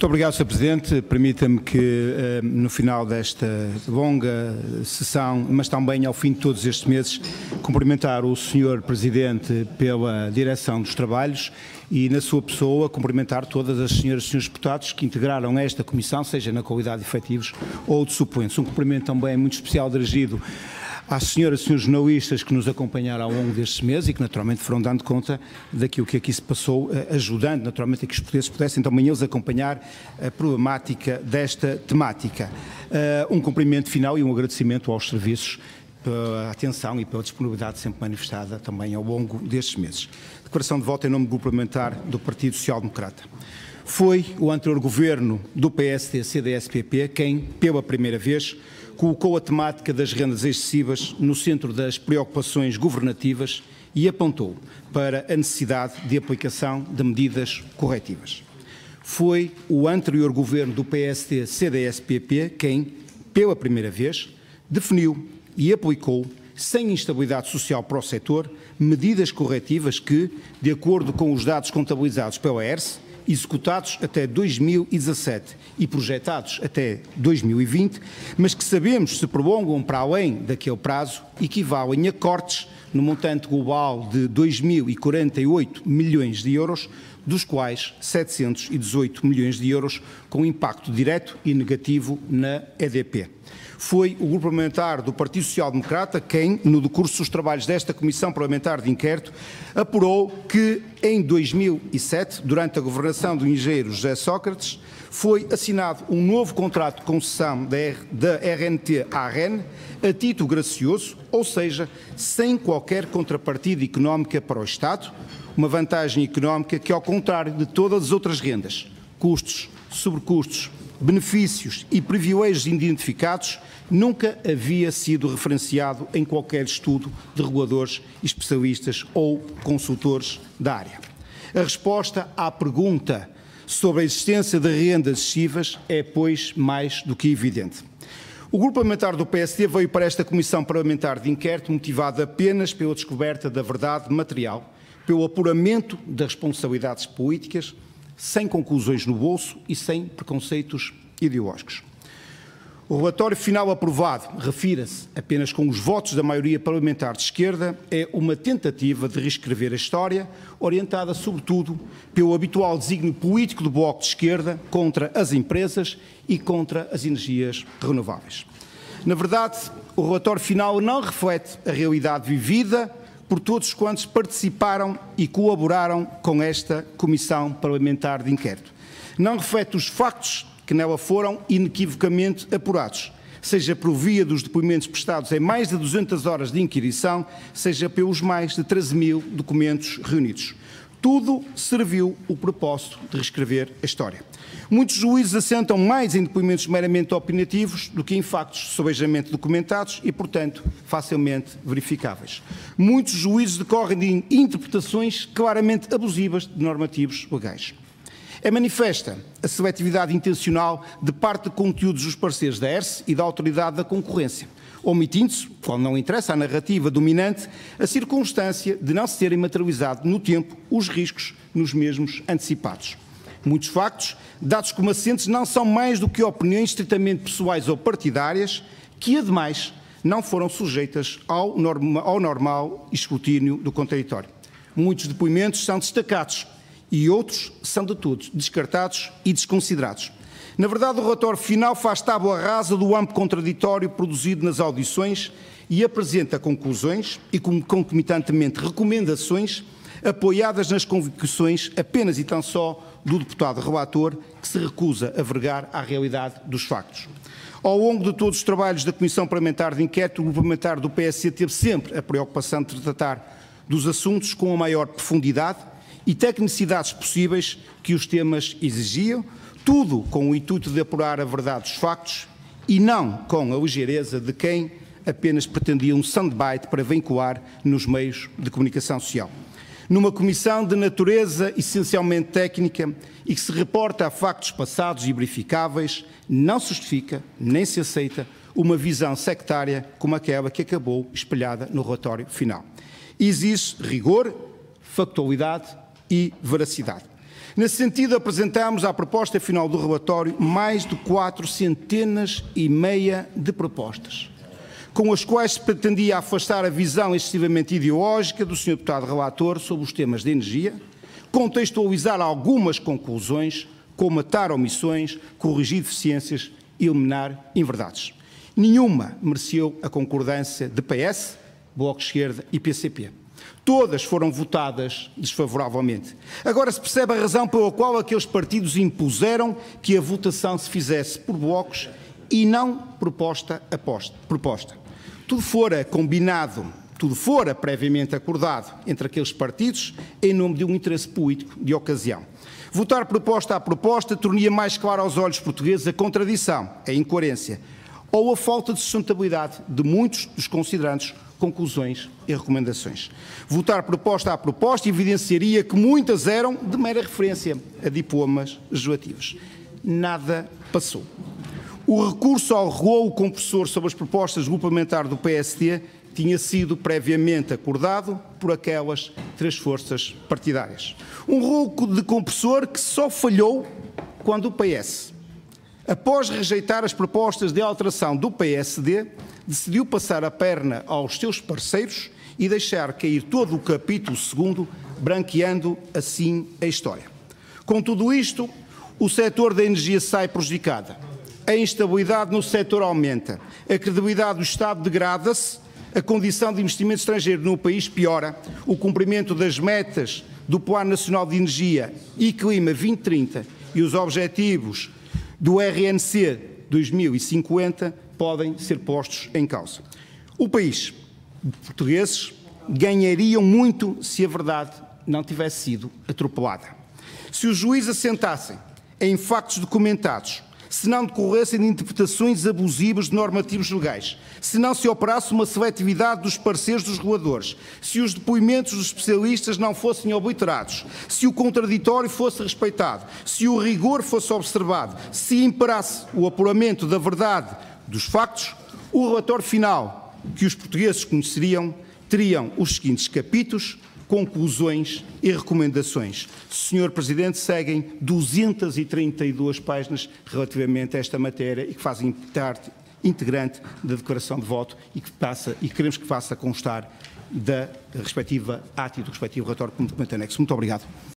Muito obrigado, Sr. Presidente. Permita-me que, no final desta longa sessão, mas também ao fim de todos estes meses, cumprimentar o Sr. Presidente pela direção dos trabalhos e, na sua pessoa, cumprimentar todas as senhoras e senhores deputados que integraram esta comissão, seja na qualidade de efetivos ou de suplentes. Um cumprimento também muito especial dirigido às senhoras e senhores jornalistas que nos acompanharam ao longo destes meses e que naturalmente foram dando conta daquilo que aqui se passou, ajudando naturalmente a que os portugueses pudessem também eles acompanhar a problemática desta temática. Um cumprimento final e um agradecimento aos serviços pela atenção e pela disponibilidade sempre manifestada também ao longo destes meses. Declaração de voto em nome do Grupo Parlamentar do Partido Social Democrata. Foi o anterior governo do PSD-CDS-PP quem, pela primeira vez, colocou a temática das rendas excessivas no centro das preocupações governativas e apontou para a necessidade de aplicação de medidas corretivas. Foi o anterior governo do PSD-CDS-PP quem, pela primeira vez, definiu e aplicou, sem instabilidade social para o setor, medidas corretivas que, de acordo com os dados contabilizados pela ERSE, executados até 2017 e projetados até 2020, mas que sabemos se prolongam para além daquele prazo, equivalem a cortes no montante global de 2.048 milhões de euros, dos quais 718 milhões de euros com impacto direto e negativo na EDP. Foi o Grupo Parlamentar do Partido Social Democrata quem, no decurso dos trabalhos desta Comissão Parlamentar de Inquérito, apurou que, em 2007, durante a governação do engenheiro José Sócrates, foi assinado um novo contrato de concessão da RNT à REN, a título gracioso, ou seja, sem qualquer contrapartida económica para o Estado, uma vantagem económica que, ao contrário de todas as outras rendas, custos, sobrecustos, benefícios e privilégios identificados, nunca havia sido referenciado em qualquer estudo de reguladores, especialistas ou consultores da área. A resposta à pergunta sobre a existência de rendas excessivas é, pois, mais do que evidente. O Grupo Parlamentar do PSD veio para esta Comissão Parlamentar de Inquérito motivado apenas pela descoberta da verdade material, pelo apuramento das responsabilidades políticas, sem conclusões no bolso e sem preconceitos ideológicos. O relatório final aprovado, refira-se apenas com os votos da maioria parlamentar de esquerda, é uma tentativa de reescrever a história, orientada sobretudo pelo habitual desígnio político do Bloco de Esquerda contra as empresas e contra as energias renováveis. Na verdade, o relatório final não reflete a realidade vivida por todos quantos participaram e colaboraram com esta Comissão Parlamentar de Inquérito. Não reflete os factos que nela foram inequivocamente apurados, seja por via dos depoimentos prestados em mais de 200 horas de inquirição, seja pelos mais de 13.000 documentos reunidos. Tudo serviu o propósito de reescrever a história. Muitos juízes assentam mais em depoimentos meramente opinativos do que em factos sobejamente documentados e, portanto, facilmente verificáveis. Muitos juízes decorrem de interpretações claramente abusivas de normativos legais. É manifesta a seletividade intencional de parte de conteúdos dos pareceres da ERSE e da Autoridade da Concorrência, omitindo-se, quando não interessa a narrativa dominante, a circunstância de não se terem materializado no tempo os riscos nos mesmos antecipados. Muitos factos, dados como assentes, não são mais do que opiniões estritamente pessoais ou partidárias, que, ademais, não foram sujeitas ao normal escrutínio do contraditório. Muitos depoimentos são destacados e outros são de todos descartados e desconsiderados. Na verdade, o relatório final faz tábua rasa do amplo contraditório produzido nas audições e apresenta conclusões e, concomitantemente, recomendações apoiadas nas convicções apenas e tão só do deputado relator, que se recusa a vergar à realidade dos factos. Ao longo de todos os trabalhos da Comissão Parlamentar de Inquérito, o Grupo Parlamentar do PSD teve sempre a preocupação de tratar dos assuntos com a maior profundidade e tecnicidades possíveis que os temas exigiam, tudo com o intuito de apurar a verdade dos factos e não com a ligeireza de quem apenas pretendia um soundbite para vincular nos meios de comunicação social. Numa comissão de natureza essencialmente técnica e que se reporta a factos passados e verificáveis, não se justifica nem se aceita uma visão sectária como aquela que acabou espelhada no relatório final. Exige rigor, factualidade e veracidade. Nesse sentido, apresentámos à proposta final do relatório mais de 400 e meia de propostas, com as quais se pretendia afastar a visão excessivamente ideológica do Sr. Deputado Relator sobre os temas de energia, contextualizar algumas conclusões, colmatar omissões, corrigir deficiências e eliminar inverdades. Nenhuma mereceu a concordância de PS, Bloco de Esquerda e PCP. Todas foram votadas desfavoravelmente. Agora se percebe a razão pela qual aqueles partidos impuseram que a votação se fizesse por blocos e não proposta a proposta. Tudo fora combinado, tudo fora previamente acordado entre aqueles partidos em nome de um interesse político de ocasião. Votar proposta a proposta tornaria mais claro aos olhos portugueses a contradição, a incoerência ou a falta de sustentabilidade de muitos dos considerandos conclusões e recomendações. Votar proposta a proposta evidenciaria que muitas eram de mera referência a diplomas legislativos. Nada passou. O recurso ao rolo compressor sobre as propostas do grupo parlamentar do PSD tinha sido previamente acordado por aquelas três forças partidárias. Um rolo de compressor que só falhou quando o PS, após rejeitar as propostas de alteração do PSD, decidiu passar a perna aos seus parceiros e deixar cair todo o capítulo 2º, branqueando assim a história. Com tudo isto, o setor da energia sai prejudicada, a instabilidade no setor aumenta, a credibilidade do Estado degrada-se, a condição de investimento estrangeiro no país piora, o cumprimento das metas do Plano Nacional de Energia e Clima 2030 e os objetivos do RNC 2050 podem ser postos em causa. O país, os portugueses, ganhariam muito se a verdade não tivesse sido atropelada. Se os juízes assentassem em factos documentados, se não decorressem de interpretações abusivas de normativos legais, se não se operasse uma seletividade dos pareceres dos reguladores, se os depoimentos dos especialistas não fossem obliterados, se o contraditório fosse respeitado, se o rigor fosse observado, se imperasse o apuramento da verdade dos factos, o relatório final que os portugueses conheceriam teriam os seguintes capítulos, conclusões e recomendações. Sr. Presidente, seguem 232 páginas relativamente a esta matéria e que fazem parte integrante da declaração de voto e que queremos que faça constar da respectiva ata e do respectivo relatório como documento anexo. Muito obrigado.